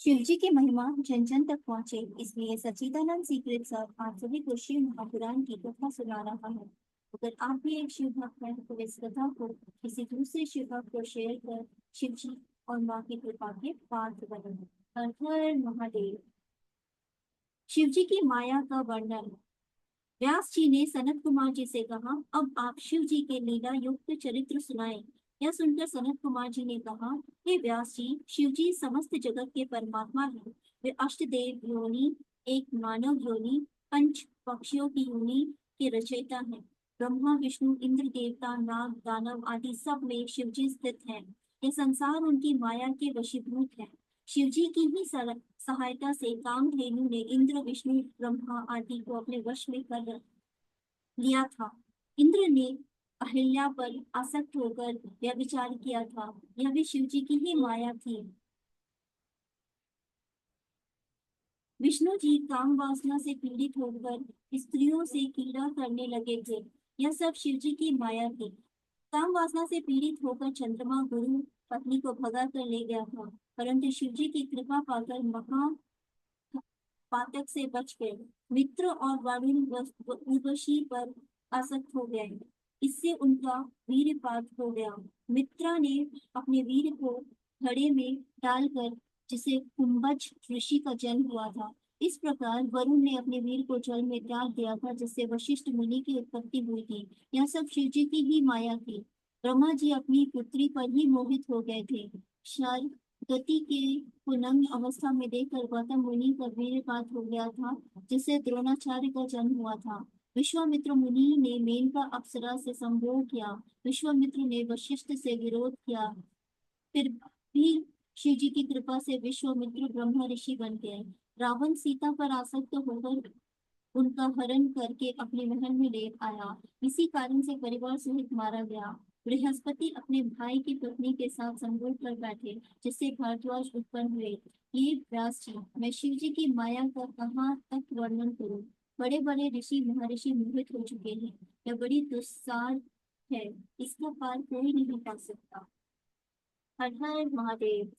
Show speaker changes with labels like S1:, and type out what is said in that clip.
S1: शिव जी की महिमा जन जन तक पहुंचे, इसलिए सच्चिदानंद सीक्रेट सर आप सभी को शिव महापुराण की कथा सुना रहा है। अगर आप भी एक शिव भक्त हैं तो इस कथा को किसी दूसरे शिव भक्त को शेयर कर शिव जी और माँ की कृपा के पात्र बने। हर हर महादेव। शिव जी की माया का वर्णन। व्यास जी ने सनत कुमार जी से कहा, अब आप शिव जी के लीला युक्त चरित्र सुनाएं। यह सुनकर सनत कुमार जी ने कहा, हे व्यास जी, शिव जी समस्त जगत के परमात्मा हैं। वे अष्टदेव योनि, एक मानव योनि, पंच पक्षियों की योनि के रचयिता हैं। ब्रह्मा विष्णु इंद्र देवता नाग दानव आदि सब में शिव जी स्थित हैं। यह संसार उनकी माया के वशीभूत है। शिव जी की ही सहायता से कामधेनु ने इंद्र विष्णु ब्रह्मा आदि को अपने वश में कर लिया था। इंद्र ने अहिल्या पर आसक्त होकर यह विचार किया था, यह भी शिव जी की ही माया थी। विष्णु जी काम वासना से पीड़ित होकर स्त्रियों से कीड़ा करने लगे थे। यह सब शिव जी की माया थी। काम वासना से पीड़ित होकर चंद्रमा गुरु पत्नी को भगा कर ले गया था, परंतु शिव जी की कृपा पाकर महा पातक से बच गए। मित्र और वरुण उर्वशी पर आसक्त हो गए। इससे उनका वीरपात हो गया। मित्रा ने अपने वीर को घड़े में डालकर, जिसे कुंभज ऋषि का जन्म हुआ था। इस प्रकार वरुण ने अपने वीर को जल में त्याग दिया था, जिससे वशिष्ठ मुनि की उत्पत्ति हुई थी। यह सब शिव जी की ही माया थी। ब्रह्मा जी अपनी पुत्री पर ही मोहित हो गए थे। शर गति के पुनंग अवस्था में देखकर गौतम मुनि का वीरपात हो गया था, जिससे द्रोणाचार्य का जन्म हुआ था। विश्वामित्र मुनि ने मेनका अप्सरा से संभोग किया। विश्वामित्र ने वशिष्ठ से विरोध किया, फिर भी शिव जी की कृपा से विश्वामित्र ब्रह्मा ऋषि बन गए। रावण सीता पर आसक्त होकर उनका हरण करके अपने महल में ले आया। इसी कारण से परिवार सहित मारा गया। बृहस्पति अपने भाई की पत्नी के साथ संभोग कर बैठे, जिससे भारद्वाज उत्पन्न हुए। ये व्यास जी, मैं शिव जी की माया का कहाँ तक वर्णन करूं। बड़े बड़े ऋषि महर्षि मोहित हो चुके हैं। यह बड़ी दुस्सार है, इसका पार कोई नहीं पा सकता। हर हर महादेव।